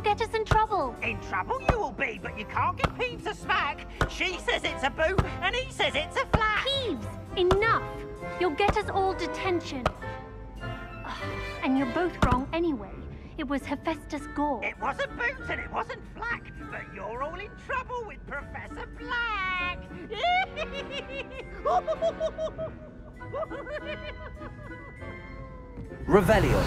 get us in trouble. In trouble you will be, but you can't give Peeves a smack. She says it's a boo, and he says it's a flat. Peeves, enough. You'll get us all detention. And you're both wrong anyway. It was Hephaestus Gore. It wasn't Boots and it wasn't Flack, but you're all in trouble with Professor Black. Revelio.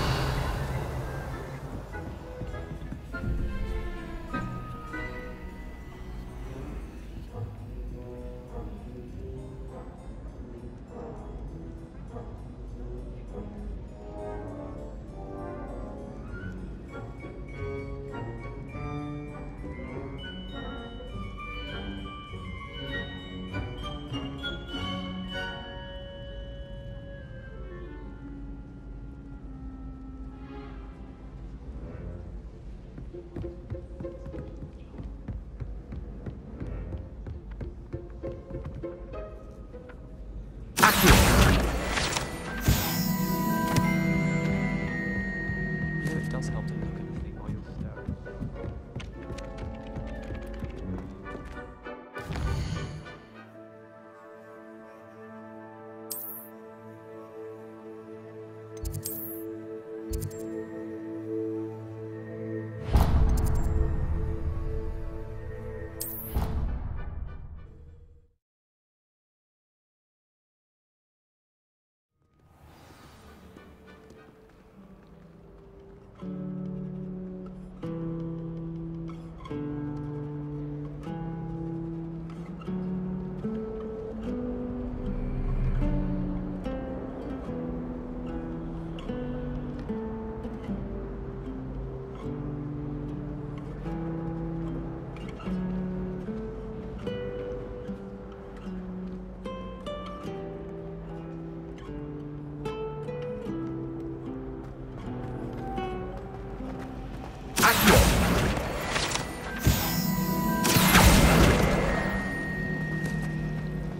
It does help to look at the thing while you're staring.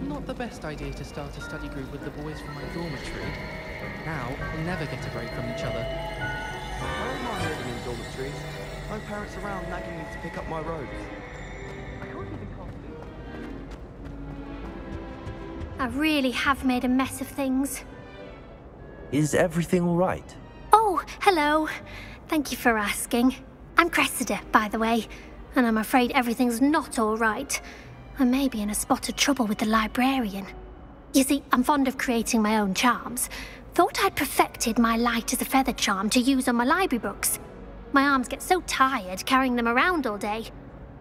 Not the best idea to start a study group with the boys from my dormitory. Now, we'll never get a break from each other. I don't mind living in dormitories. No parents around nagging me to pick up my robes. I can't even comprehend. I really have made a mess of things. Is everything all right? Oh, hello. Thank you for asking. I'm Cressida, by the way, and I'm afraid everything's not all right. I may be in a spot of trouble with the librarian. You see, I'm fond of creating my own charms. Thought I'd perfected my light as a feather charm to use on my library books. My arms get so tired carrying them around all day.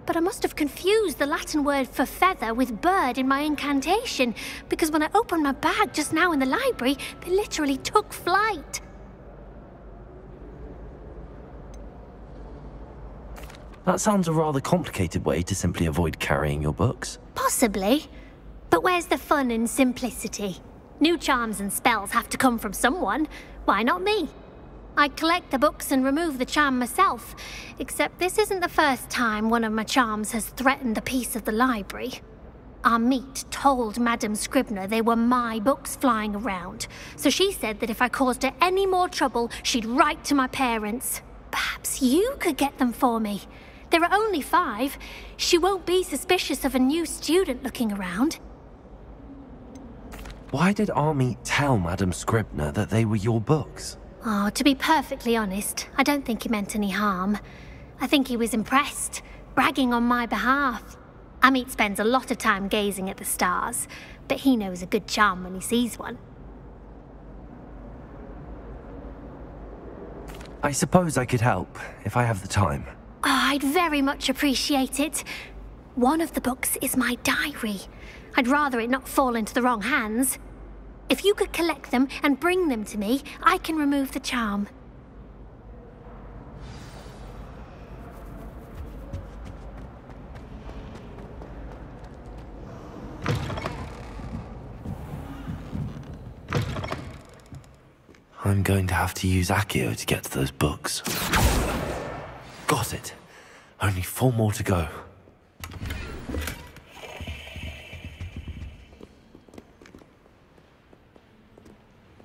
But I must have confused the Latin word for feather with bird in my incantation, because when I opened my bag just now in the library, they literally took flight. That sounds a rather complicated way to simply avoid carrying your books. Possibly. But where's the fun in simplicity? New charms and spells have to come from someone. Why not me? I collect the books and remove the charm myself, except this isn't the first time one of my charms has threatened the peace of the library. Our meet told Madame Scribner they were my books flying around, so she said that if I caused her any more trouble, she'd write to my parents. Perhaps you could get them for me. There are only 5. She won't be suspicious of a new student looking around. Why did Army tell Madame Scribner that they were your books? Oh, to be perfectly honest, I don't think he meant any harm. I think he was impressed, bragging on my behalf. Amit spends a lot of time gazing at the stars, but he knows a good charm when he sees one. I suppose I could help, if I have the time. Oh, I'd very much appreciate it. One of the books is my diary. I'd rather it not fall into the wrong hands. If you could collect them and bring them to me, I can remove the charm. I'm going to have to use Accio to get to those books. Got it. Only 4 more to go.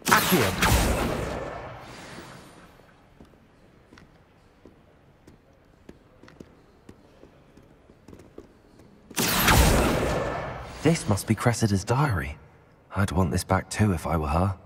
Accio! This must be Cressida's diary. I'd want this back too if I were her.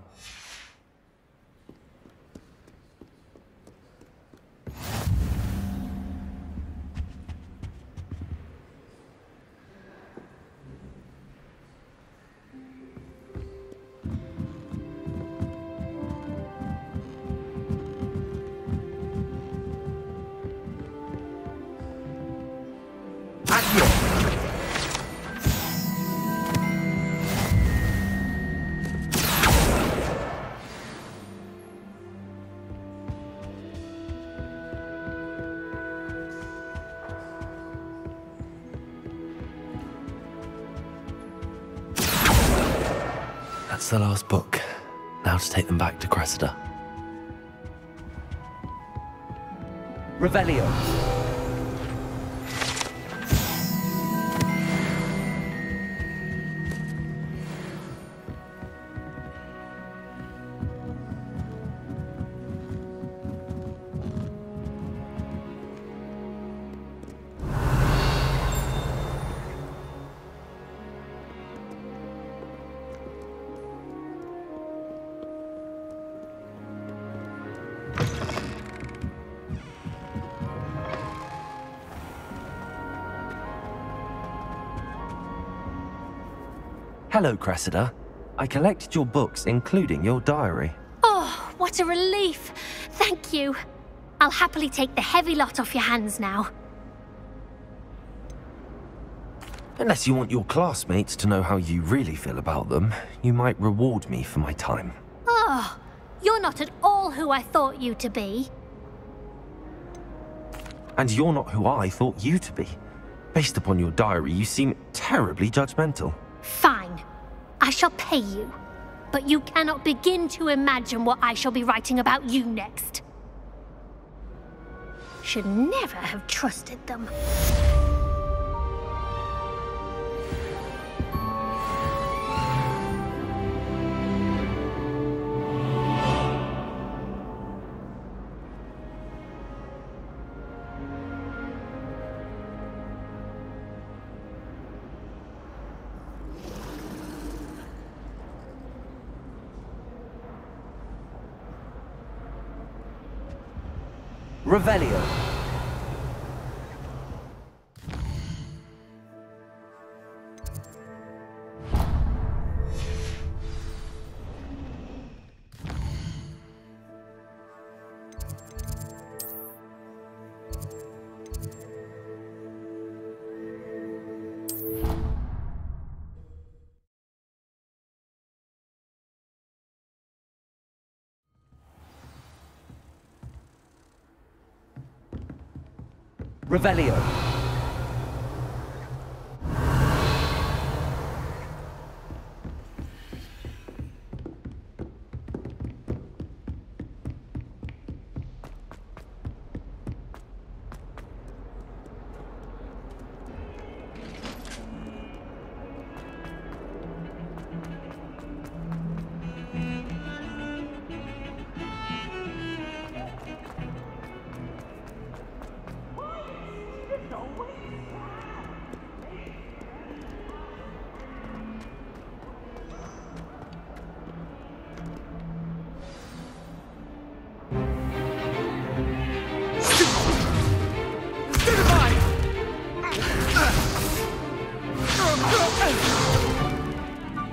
That's the last book. Now to take them back to Cressida. Revelio. Hello, Cressida. I collected your books, including your diary. Oh, what a relief. Thank you. I'll happily take the heavy lot off your hands now. Unless you want your classmates to know how you really feel about them, you might reward me for my time. Oh, you're not at all who I thought you to be. And you're not who I thought you to be. Based upon your diary, you seem terribly judgmental. Fine. I shall pay you. But you cannot begin to imagine what I shall be writing about you next. Should never have trusted them. Revelio. Revelio.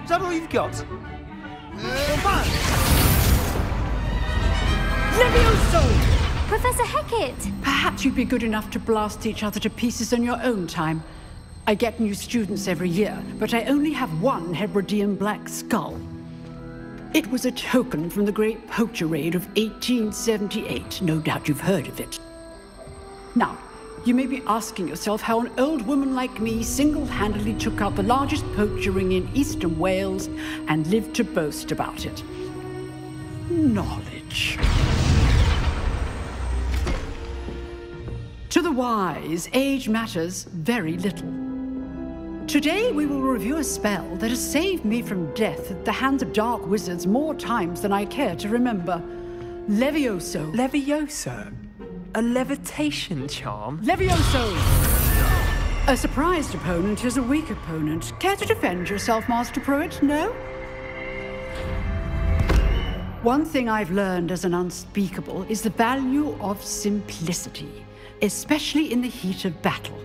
Is that all you've got? Levioso! Professor Hecat! Perhaps you'd be good enough to blast each other to pieces on your own time. I get new students every year, but I only have one Hebridean black skull. It was a token from the Great Poacher Raid of 1878. No doubt you've heard of it. Now, you may be asking yourself how an old woman like me single-handedly took out the largest poacher ring in eastern Wales and lived to boast about it. Knowledge. To the wise, age matters very little. Today we will review a spell that has saved me from death at the hands of dark wizards more times than I care to remember. Levioso. Levioso? A levitation charm? Levioso! A surprised opponent is a weak opponent. Care to defend yourself, Master Pruitt? No? One thing I've learned as an unspeakable is the value of simplicity, especially in the heat of battle.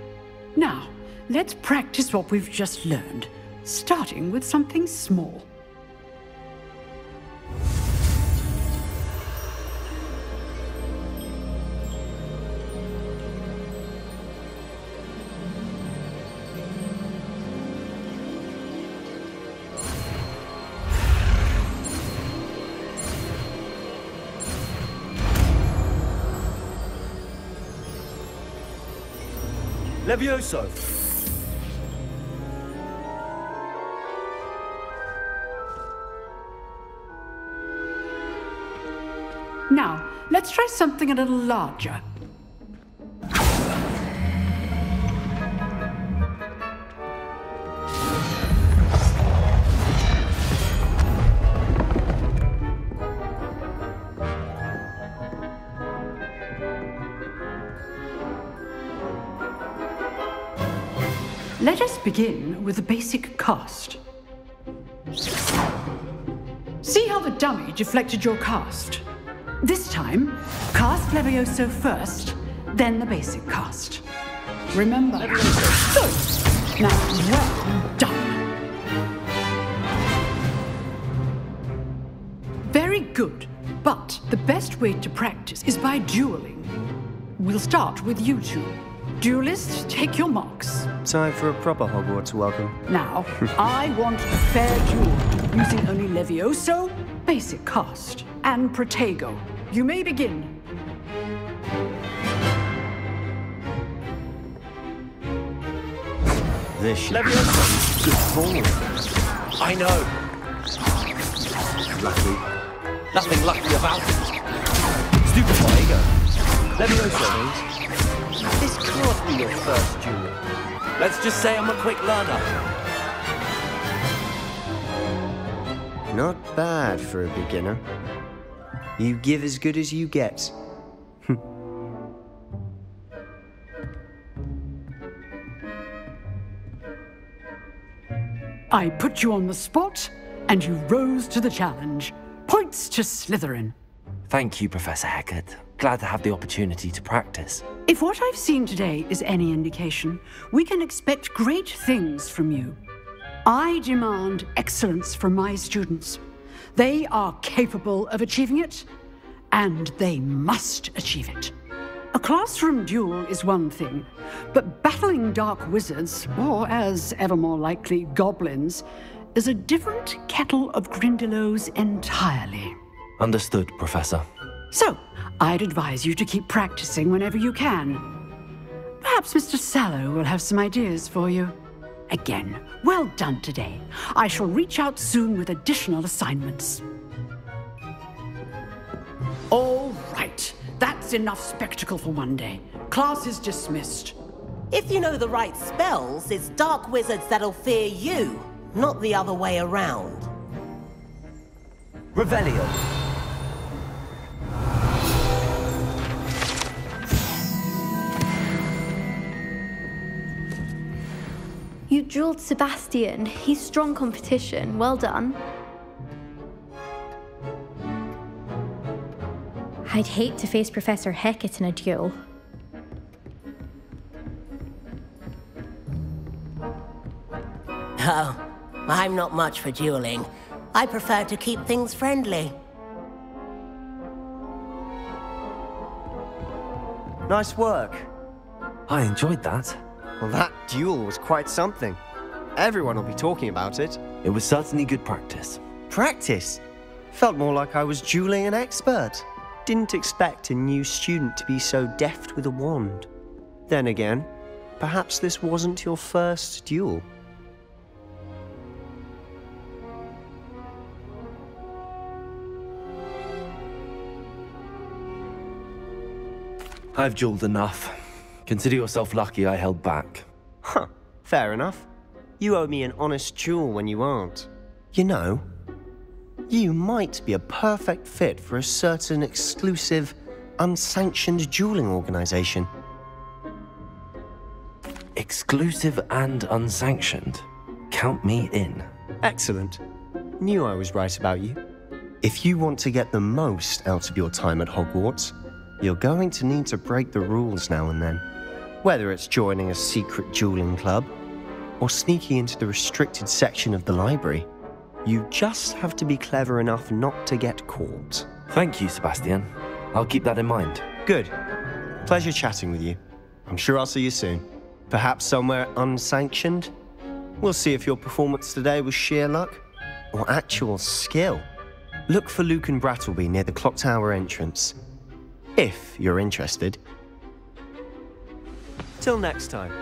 Now, let's practice what we've just learned, starting with something small. Levioso! Now, let's try something a little larger. Let us begin with the basic cast. See how the dummy deflected your cast? This time, cast Levioso first, then the basic cast. Remember. Good. Now, well done. Very good. But the best way to practice is by dueling. We'll start with you two. Duelists, take your marks. Time for a proper Hogwarts welcome. Now, I want a fair duel, using only Levioso, basic cast, and Protego. You may begin. This should Levioso! be good. I know! Lucky. Nothing lucky about it. Stupid Protego. Levioso. This can't be your first duel. Let's just say I'm a quick learner. Not bad for a beginner. You give as good as you get. I put you on the spot, and you rose to the challenge. Points to Slytherin. Thank you, Professor Hecat. Glad to have the opportunity to practice. If what I've seen today is any indication, we can expect great things from you. I demand excellence from my students. They are capable of achieving it, and they must achieve it. A classroom duel is one thing, but battling dark wizards, or as ever more likely, goblins, is a different kettle of Grindylows entirely. Understood, Professor. So, I'd advise you to keep practicing whenever you can. Perhaps Mr. Sallow will have some ideas for you. Again, well done today. I shall reach out soon with additional assignments. All right. That's enough spectacle for one day. Class is dismissed. If you know the right spells, it's dark wizards that'll fear you, not the other way around. Revelio. You drilled Sebastian. He's strong competition. Well done. I'd hate to face Professor Hecat in a duel. Oh, I'm not much for dueling. I prefer to keep things friendly. Nice work. I enjoyed that. Well, that duel was quite something. Everyone will be talking about it. It was certainly good practice. Practice? Felt more like I was dueling an expert. Didn't expect a new student to be so deft with a wand. Then again, perhaps this wasn't your first duel. I've dueled enough. Consider yourself lucky I held back. Huh, fair enough. You owe me an honest duel when you aren't. You know, you might be a perfect fit for a certain exclusive, unsanctioned dueling organization. Exclusive and unsanctioned. Count me in. Excellent. Knew I was right about you. If you want to get the most out of your time at Hogwarts, you're going to need to break the rules now and then. Whether it's joining a secret dueling club or sneaking into the restricted section of the library, you just have to be clever enough not to get caught. Thank you, Sebastian. I'll keep that in mind. Good. Pleasure chatting with you. I'm sure I'll see you soon. Perhaps somewhere unsanctioned? We'll see if your performance today was sheer luck or actual skill. Look for Luke and Brattleby near the clock tower entrance, if you're interested. Till next time.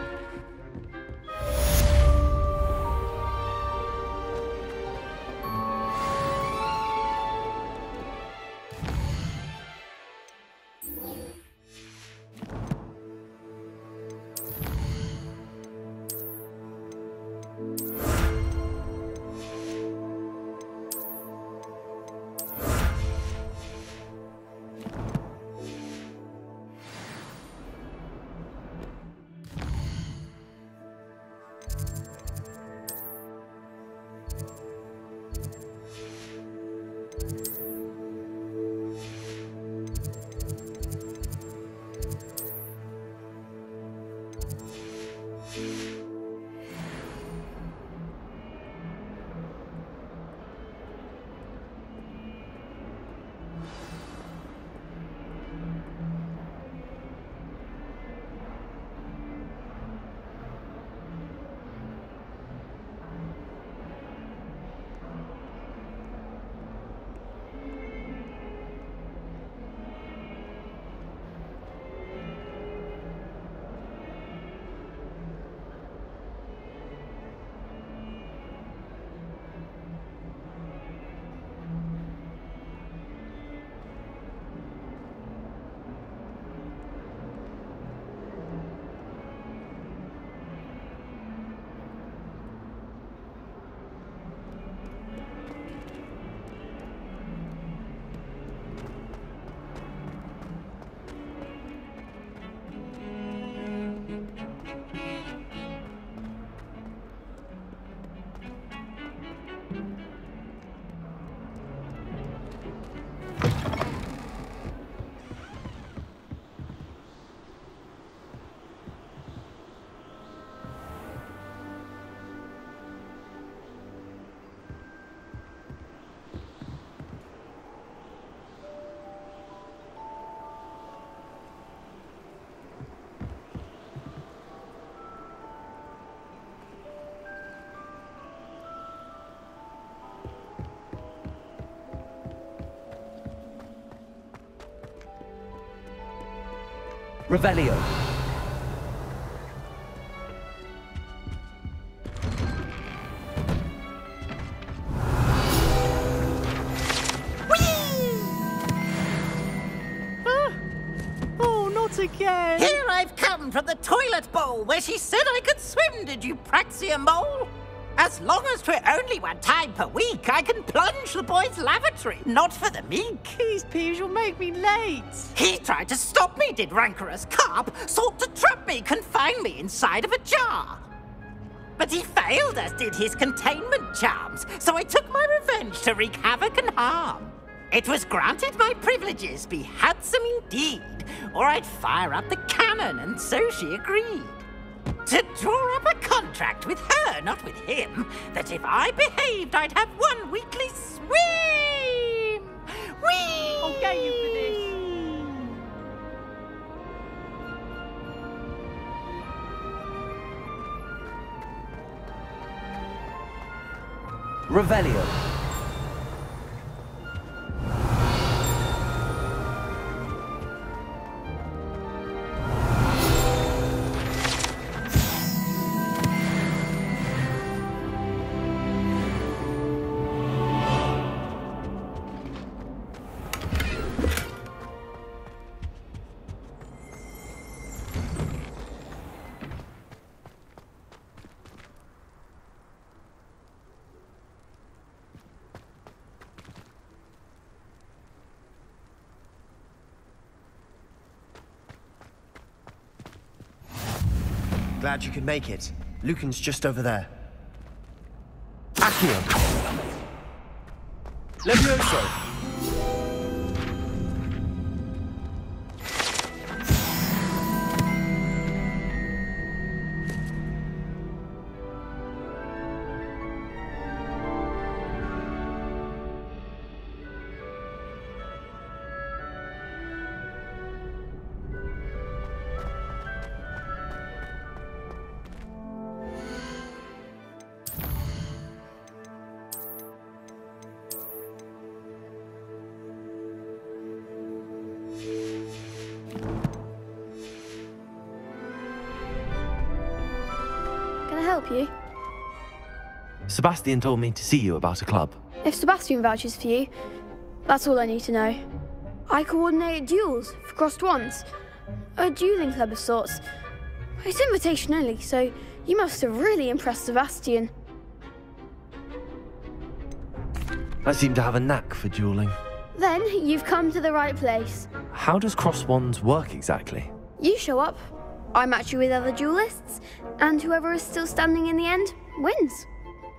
Revelio. Oh, not again! Here I've come from the toilet bowl where she said I could swim, did you Praxia mole? As long as 'twere only one time per week, I can plunge the boys' lavatory, not for the meek. These peeves will make me late. He tried to stop me, did rancorous carp, sought to trap me, confine me inside of a jar. But he failed, as did his containment charms, so I took my revenge to wreak havoc and harm. It was granted my privileges be handsome indeed, or I'd fire up the cannon, and so she agreed. To draw up a contract with her, not with him, that if I behaved, I'd have one weekly swim! Whee! I'll get you for this. Revelio. glad you could make it. Lucan's just over there. Accio! Levioso! Can I help you? Sebastian told me to see you about a club. If Sebastian vouches for you, that's all I need to know. I coordinate duels for crossed wands. A dueling club of sorts. It's invitation only, so you must have really impressed Sebastian. I seem to have a knack for dueling. Then you've come to the right place. How does cross wands work exactly? You show up, I match you with other duelists, and whoever is still standing in the end wins.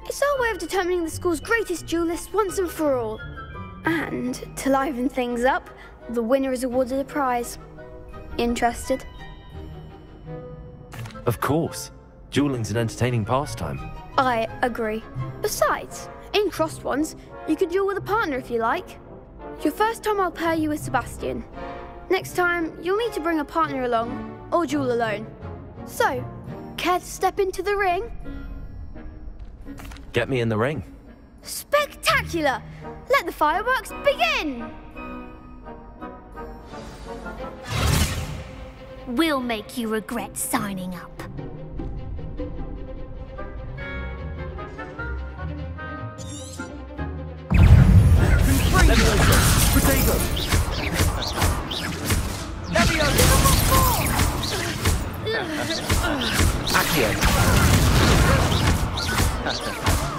It's our way of determining the school's greatest duelist once and for all. And to liven things up, the winner is awarded a prize. Interested? Of course. Dueling's an entertaining pastime. I agree. Besides, in crossed ones, you can duel with a partner if you like. Your first time I'll pair you with Sebastian. Next time, you'll need to bring a partner along, or duel alone. So, care to step into the ring? Get me in the ring. Spectacular! Let the fireworks begin! We'll make you regret signing up. Potato! Accio!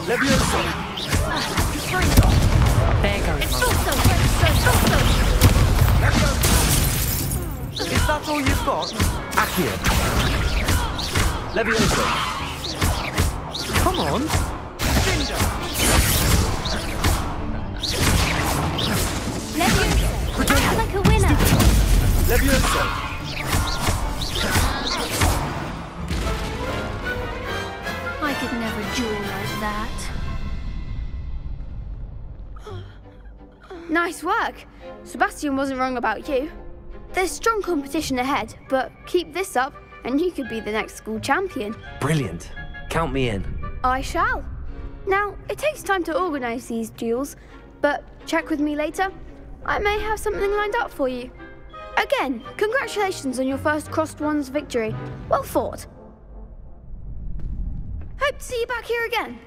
Levioso! There goes It's Mum. also. Is that all you've got? Accio! Levioso! Come on. Levioso, act like a winner. Levioso! I could never duel like that. Nice work. Sebastian wasn't wrong about you. There's strong competition ahead, but keep this up and you could be the next school champion. Brilliant. Count me in. I shall. Now, it takes time to organise these duels, but check with me later. I may have something lined up for you. Again, congratulations on your first crossed wands victory. Well fought. Hope to see you back here again.